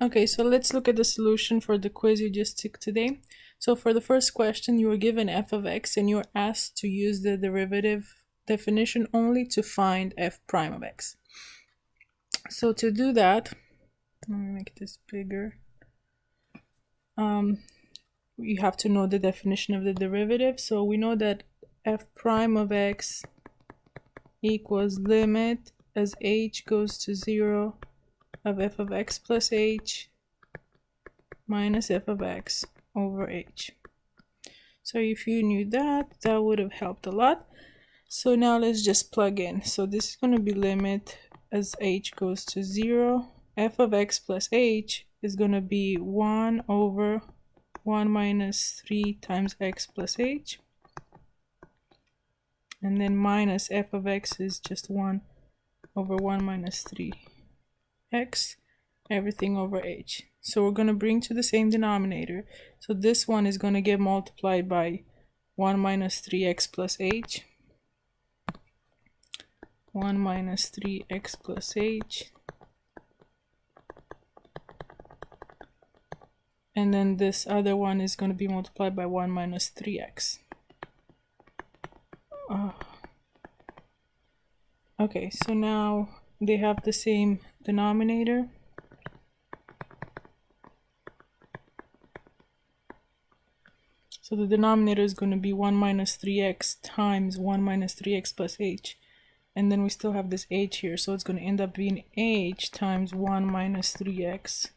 Okay, so let's look at the solution for the quiz you just took today. So for the first question, you were given f of x and you were asked to use the derivative definition only to find f prime of x. So to do that, let me make this bigger. You have to know the definition of the derivative. So we know that f prime of x equals limit as h goes to 0 of f of x plus h minus f of x over h. So if you knew that, that would have helped a lot. So now let's just plug in. So this is going to be limit as h goes to 0. F of x plus h is going to be 1 over 1 minus 3 times x plus h. And then minus f of x is just 1 over 1 minus 3x, everything over h. So we're going to bring to the same denominator. So this one is going to get multiplied by 1 minus 3x plus h. 1 minus 3x plus h. And then this other one is going to be multiplied by 1 minus 3x. Okay, so now they have the same denominator. So the denominator is going to be 1 minus 3x times 1 minus 3x plus h. And then we still have this h here, so it's going to end up being h times 1 minus 3x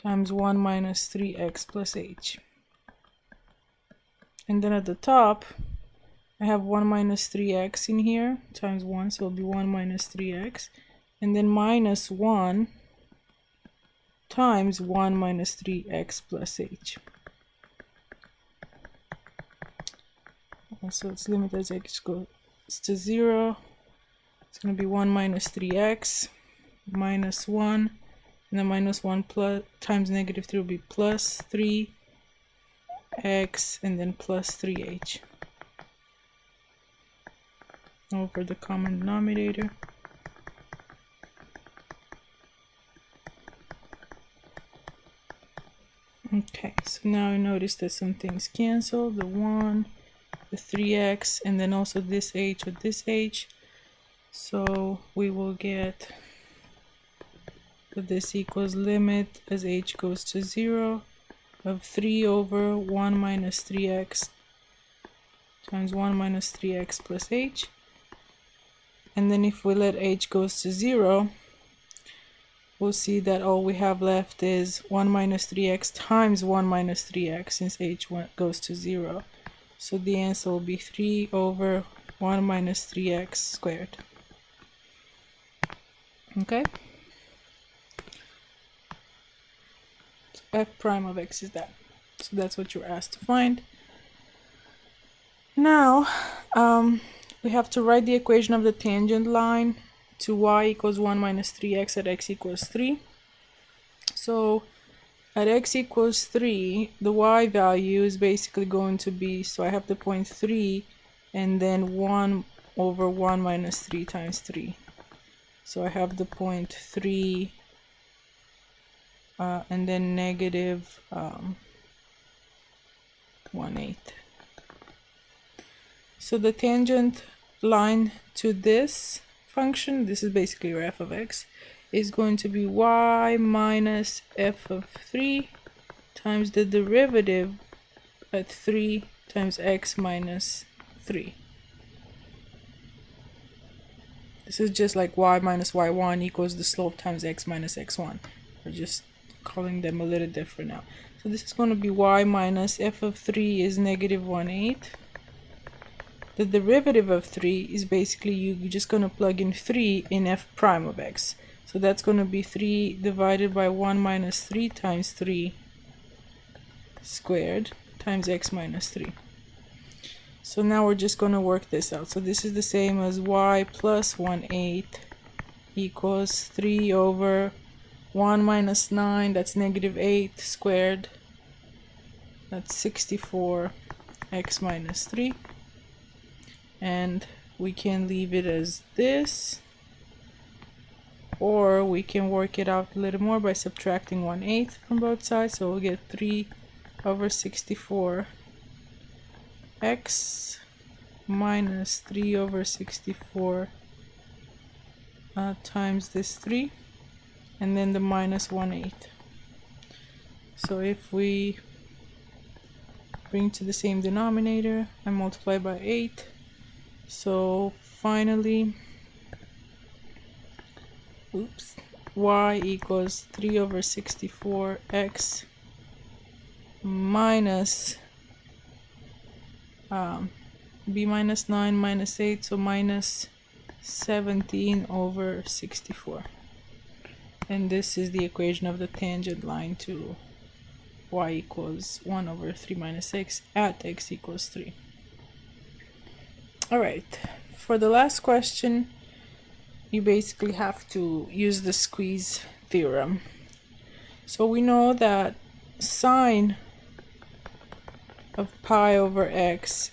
times 1 minus 3x plus h. And then at the top, I have 1 minus 3x in here times 1, so it'll be 1 minus 3x. And then minus 1 times 1 minus 3x plus h. So it's limit as x goes to 0. It's going to be 1 minus 3x minus 1. And then minus 1 plus times negative 3 will be plus 3x and then plus 3h over the common denominator. Okay, so now I notice that some things cancel, the 1, the 3x, and then also this h with this h. So we will get that this equals limit as h goes to 0 of 3 over 1 minus 3x times 1 minus 3x plus h. And then if we let h goes to 0, we'll see that all we have left is 1 minus 3x times 1 minus 3x since h goes to 0. So the answer will be 3 over 1 minus 3x squared. Okay? So f prime of x is that. So that's what you're asked to find. Now, we have to write the equation of the tangent line to y equals 1 minus 3x at x equals 3. So at x equals 3, the y value is basically going to be, so I have the point 3 and then 1 over 1 minus 3 times 3. So I have the point 3 and then negative 1/8. So the tangent line to this function, this is basically your f of x, is going to be y minus f of 3 times the derivative at 3 times x minus 3. This is just like y minus y1 equals the slope times x minus x1. We're just calling them a little different now. So this is going to be y minus f of 3 is negative 1/8. The derivative of 3 is basically you're just going to plug in 3 in f prime of x. So that's going to be 3 divided by 1 minus 3 times 3 squared times x minus 3. So now we're just going to work this out. So this is the same as y plus 1/8 equals 3 over 1 minus 9, that's negative 8 squared. That's 64 x minus 3. And we can leave it as this. or we can work it out a little more by subtracting 1/8 from both sides. So we'll get 3/64x minus 3/64 times this 3, and then the minus 1/8. So if we bring to the same denominator and multiply by 8, so finally y equals 3/64x minus b minus 9 minus 8, so minus 17/64. And this is the equation of the tangent line to y equals 1/3 minus x at x equals 3. Alright, for the last question, you basically have to use the squeeze theorem. So we know that sine of pi over x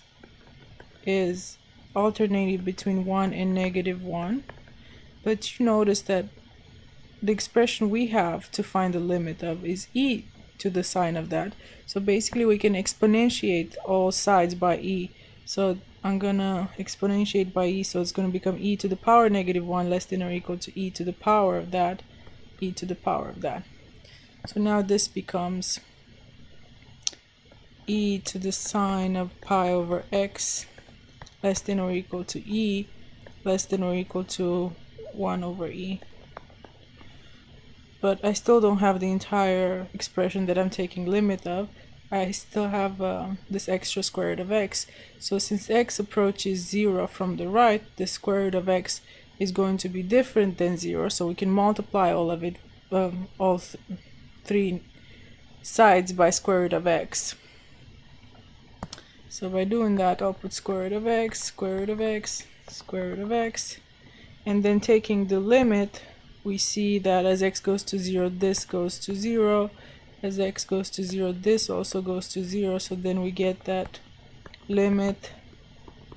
is alternating between 1 and -1, but you notice that the expression we have to find the limit of is e to the sine of that. So basically we can exponentiate all sides by e. So I'm gonna exponentiate by e, so it's gonna become e to the power -1 less than or equal to e to the power of that, e to the power of that. So now this becomes e to the sine of pi over x less than or equal to e less than or equal to 1/e. But I still don't have the entire expression that I'm taking limit of. I still have this extra square root of x. So since x approaches 0 from the right, the square root of x is going to be different than 0. So we can multiply all of it, all three sides by square root of x. So by doing that, I'll put square root of x, square root of x, square root of x, and then taking the limit, we see that as x goes to 0, this goes to 0. As x goes to 0, this also goes to 0. So then we get that limit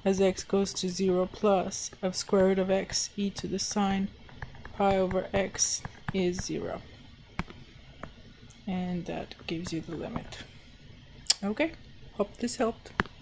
as x goes to 0 plus of square root of x e to the sine pi over x is 0. And that gives you the limit. Okay, hope this helped.